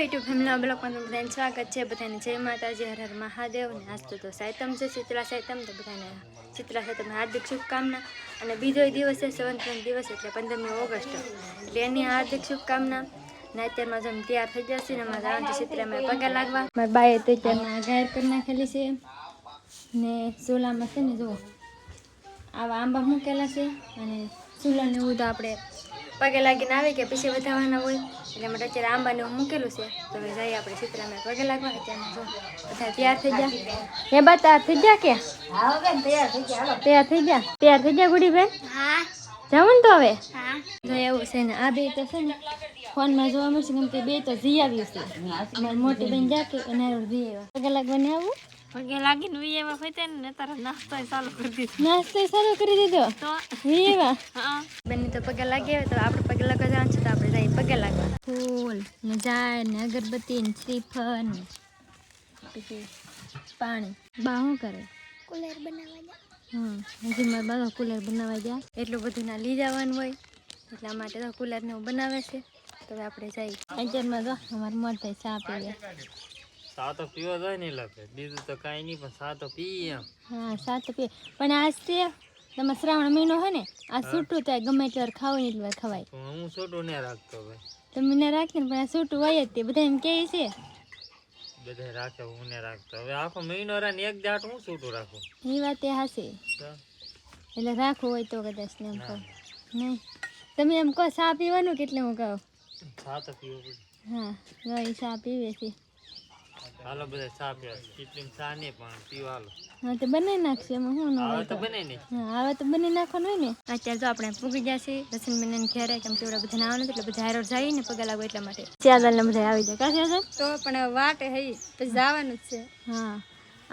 YouTube ફેમિલીમાં બ્લોગમાં બધાને સ્વાગત છે. બધાને જય માતાજી, હર હર મહાદેવ. ને આજ તો સાયતમ છે, શીતળા સાયતમ. તો બધાને શીતળા સાયતમ હાર્દિક શુભકામના. અને બીજો દિવસ છે સંવંતનો દિવસ, એટલે 15મી ઓગસ્ટ, એટલે એની હાર્દિક શુભકામના. ને અત્યારમાં જેમ તૈયાર થઈ જશે ને અમારે જવાનું છે શીતળામાં પગે લાગવા. મારા બાએ તો અત્યારમાં ગાયર કરી નાખેલી છે. ને સોલામાં છે ને જો આવા આંબા મૂકેલા છે. અને સુલાને એવું તો આપણે પગે લાગીને આવે કે પછી વધારવાના હોય, એટલે માટે અત્યારે આંબાને એવું મૂકેલું છે. તો હવે જઈએ આપણે શીતળામાં પગે લાગવા. અત્યારમાં જો બધા તૈયાર થઈ ગયા. હે બા તૈયાર થઈ ગયા કે? હા બેન તૈયાર થઈ ગયા. તૈયાર થઈ ગયા ગુડી બેન? હા. જાવું ને તો હવે? હા. જો એવું છે ને આ બે તો છે ને ફોનમાં જોવા મળશે, કેમ કે બે તો જઈ આવ્યું છે. મારી મોટી બેન જા કે અને જઈ આવ્યા. પગે લાગવાને આવું પગે લાગીને વીએવા હોય ને તારા નાસ્તો ચાલુ કરી દીધો. નાસ્તો ચાલુ કરી દીધો તો વીએવા? હા. બેન તો પગે લાગી આવે તો આપણે પગે લાગવા જવાનું છે. તો આપણે જઈએ પગે લાગવા. ફૂલ ને જાય ને અગરબત્તી ને શ્રીફળ ને પછી પાણી. બા શું કરે? કુલર બનાવવા જાય. હજી મારા બા કુલર બનાવવા જાય. એટલું બધું ના લઈ જવાનું હોય એટલા માટે તો કુલર ને બનાવે છે. તો હવે આપણે જઈએ. અત્યારમાં જો અમારે મોટા ચા પીવે. સા તો પીવો જાય નહીં લાગે, બીજું તો કાંઈ નહીં, પણ સા તો પીએ એમ. હા સા તો પીએ, પણ આજ તે તમે શ્રાવણ મહિનો હોય ને આ છૂટું થાય ગમે ત્યારે ખાવું એટલી વાર ખવાય. હું છૂટું નહીં રાખતો ભાઈ. તમે ને રાખીને પણ આ છૂટું હોય જ તે બધા એમ કહે છે. બધા રાખે, હું ને રાખતો. હવે આખો મહિનો રાને એક દાટ હું છૂટું રાખું. એ વાત એ હાસી. એટલે રાખવું હોય તો કદાચ ને એમ કહો નહીં. તમે એમ કહો સા પીવાનું કેટલે હું કહું સા તો પીવું. હા ભાઈ સા પીવે છે. હાલો બધા ચા પીવા. કેટલી ચા નહીં પણ પીવા હાલો. હા તો બનાવી નાખશે એમાં શું ન હોય તો બનાવી નહીં. હા હવે તો બની નાખવાનું હોય ને. અત્યારે જો આપણે પૂગી જશે દર્શનબેન ઘેરે, કેમ કે એવડા બધા આવવાનું એટલે બધા હારો જાય ને પગે લાગો એટલા માટે. ચાદરને બધા આવી જાય કાશે તો પણ વાટે હઈ પછી જવાનું જ છે. હા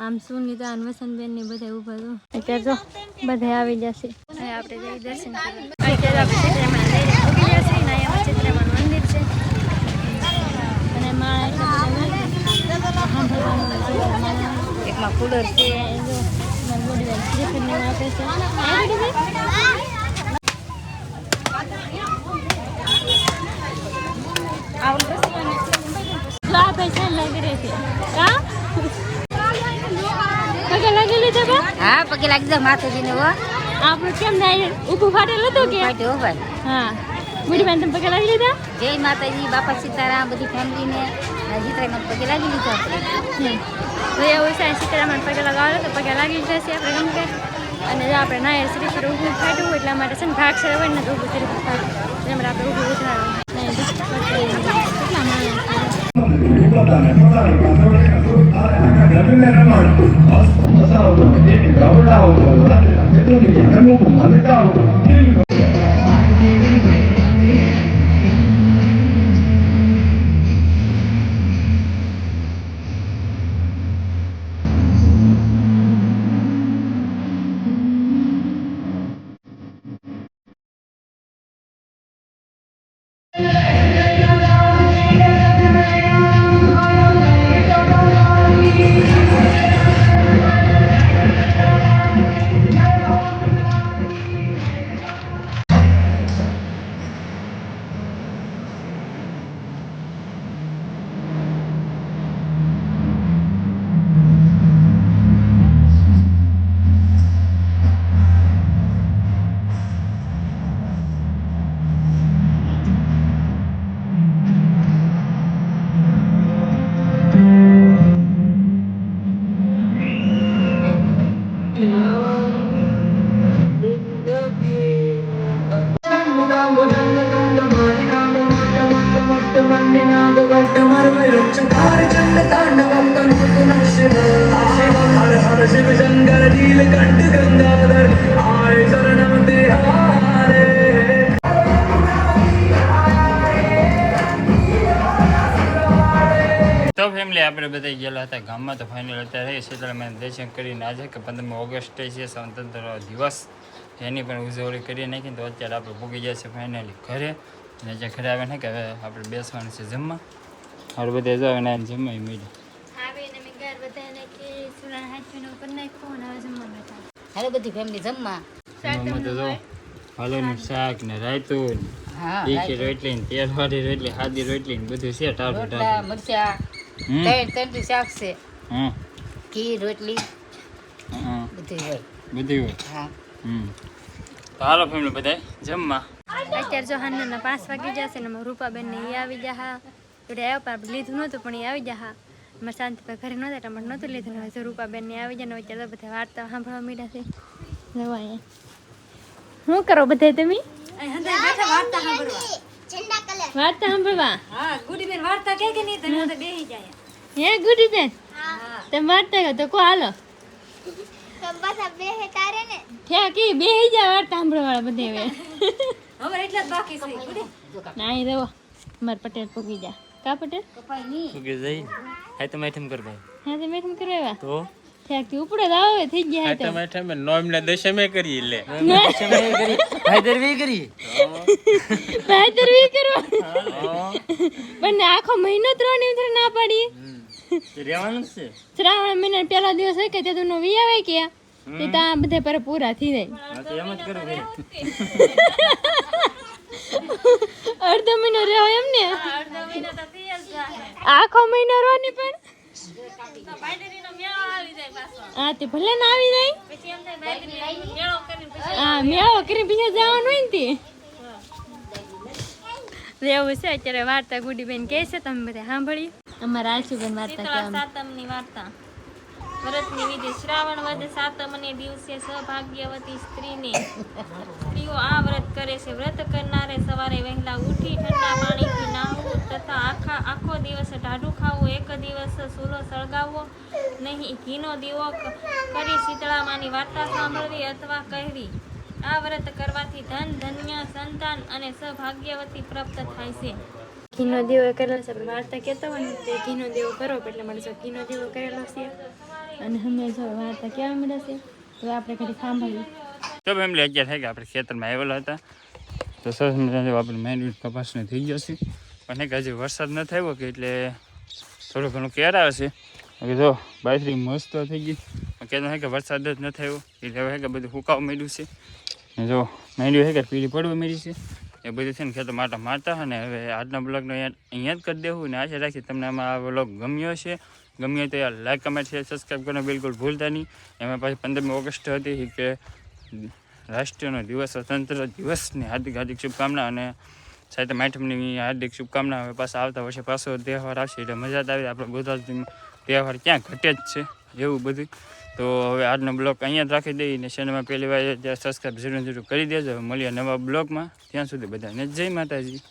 આમ સુનિતા અને વસંતબેન ને બધા ઉભા છો. અત્યારે જો બધા આવી જશે. હવે આપણે જઈ દર્શન કરવા. અત્યારે આપણે ચિત્રામાં લઈને પૂગી જશે ને અહીંયા ચિત્રામાં મંદિર છે. અને માળા એકમાં કુલર છે. હા પગે લાગી જાવ માતાજીને. આપણું કેમ થાય ઊભું ફાટેલું હતું કે? હા બુડી બેન તમે પગે લાગી લીધા? જય માતાજી, બાપા સીતારામ, બધી ફેમિલીને સીતારામ પગે લાગી લીધા આપણે. તો એવું છે સીતારામ પગે લગાવે તો પગે લાગી જશે આપણે ગમે. અને જો આપણે નાયર શ્રીફળ ઊભું ફાટ્યું હોય એટલા માટે છે ને ભાગ છે હોય ને તો ઊભું શ્રીફળ ફાટ્યું એટલે આપણે ઊભું ઉઠાડવાનું. તો ફેમિલી આપણે બધા ગયેલા હતા ગામમાં. તો ફાઇનલ અત્યારે શીતળામાં દર્શન કરીને આજે કે 15મી ઓગસ્ટ છે સ્વતંત્ર દિવસ, એની પણ ઉજવણી કરી નાખી. તો અત્યારે આપણે ભૂગી જાય છે ફાઇનલી ઘરે. અને જે ઘરે આવે ને કે હવે આપણે બેસવાનું છે જમવા. હાલ બધા જાવ ને જમવા મળ્યું. હાલો બધી ફેમિલી જમવા. હાલોનું શાક ને રાયતું હા તીખી રોટલી ને તેલવાળી રોટલી સાદી રોટલી ને બધું છે ટાઢું રોટલા ટાઢું મરચા હમ ત્રણ શાક છે હમ ઘી રોટલી હમ બધું હોય બધું હોય હા તો હાલો ફેમિલી બધાય જમવા અત્યારે જો હાનના 5 વાગી જશે ને રૂપાબેન ને એ આવી જા હા એટલે આવ્યા પણ આપણે લીધું નહોતું પણ એ આવી જા હા મારે શાંતિભાઈ ઘરે નહોતા એટલે અમારે નહોતું લીધું ને હવે રૂપાબેન ને આવી જાય ને અત્યારે બધા વાર્તા સાંભળવા મીડા છે જવા અહીંયા શું કરો બધા તમે વાર્તા સાંભળવા હે ગુડી બેન તમે વાર્તા કહો તો કો હાલો થયા કી બેહી જા વાર્તા સાંભળવા વાળા બધે હવે ના અહીં રહો માર પટેલ પૂગી જા કા પટેલ કે જઈ હાય તો મેઠમ કર ભાઈ હા તો મેઠમ કરવા તો થયા કી ઉપડે તો આવે થઈ ગયા હાય તો મેઠમ નોમ ને દશમે કરી લે ભાઈદરવી કરી બહાદુરી કરવા પણ આખો મહિનો 3 દિવસ ના પાડી રહેવાનું છે શ્રાવણ મહિના પહેલા દિવસ હોય કે તે તું વી આવે કે તે ત્યાં બધા પર પૂરા થઈ જાય હા તો એમ જ કરું ભાઈ અડધો મહિનો રહ્યો એમ ને આખો મહિનો રોની પણ હા તે ભલે ના આવી જાય હા મેળો કરી બીજા જવાનું હોય ને તે એવું છે અત્યારે વાર્તા ગુડીબેન કહે છે તમે બધા સાંભળી અમારા આશુબેન વાર્તા કહેવા સાતમની વાર્તા વ્રતની વિધિ શ્રાવણ વદ સાતમને દિવસે સૌભાગ્યવતી સ્ત્રીઓ આ વ્રત કરે છે. વ્રત કરનારે સવારે વહેલા ઉઠી ઠંડા પાણીથી નાહવું તથા આખો દિવસ ટાઢું ખાવું, એક દિવસ ચૂલો સળગાવવો નહીં, ઘીનો દીવો કરી શીતળામાની વાર્તા સાંભળવી અથવા કહેવી. આ વ્રત કરવાથી ધન, ધન્ય, સંતાન અને સૌભાગ્યવતી પ્રાપ્ત થાય છે. ઘીનો દીવો કરેલો છે વાર્તા કહેતા હોય ને તે ઘીનો દીવો કરો એટલે મને જો ઘીનો દીવો કરેલો છે અને હંમેશા વાર્તા કેવા મળે છે તો આપણે ઘડી સાંભળીએ. તો ફેમિલી અત્યારે થાય કે આપણે ખેતરમાં આવેલા હતા તો સરસ મજાનો આપણે મેન્ડ કપાસને થઈ ગયો છે પણ એક હજી વરસાદ ન થયો કે એટલે થોડું ઘણું કેર આવે છે. કે જો બાજરી મસ્ત થઈ ગઈ કહેતો છે કે વરસાદ જ ન થયો એટલે હવે કે બધું ફૂંકાવા માંડ્યું છે ને જો માંડ્યું છે કે પીળી પડવા માંડી છે એ બધું છે ને ખેતર માટે મારતા અને હવે આજના બ્લોગનો અહીંયા જ કરી દેવું ને આશા રાખી તમને આમાં આ બ્લોગ ગમ્યો છે. ગમ્યો તો યાર લાઈક, કમેન્ટ, શેર, સબસ્ક્રાઈબ કરવાનું બિલકુલ ભૂલતા નહીં. એમાં પાછી 15મી ઓગસ્ટ હતી કે રાષ્ટ્રીયનો દિવસ, સ્વતંત્ર દિવસની હાર્દિક હાર્દિક શુભકામના અને સાથે માઠમની હાર્દિક શુભકામના. હવે પાછા આવતા વર્ષે પાછો તહેવાર આવશે એટલે મજા જ આવે. આપણે ગુજરાતમાં તહેવાર ક્યાં ઘટે જ છે એવું બધું. તો હવે આજનો બ્લોગ અહીંયા જ રાખી દઈએ ને ચેનલમાં પહેલી વાર સબસ્ક્રાઈબ જરૂર કરી દેજો. મળીએ નવા બ્લોગમાં. ત્યાં સુધી બધાને જય માતાજી.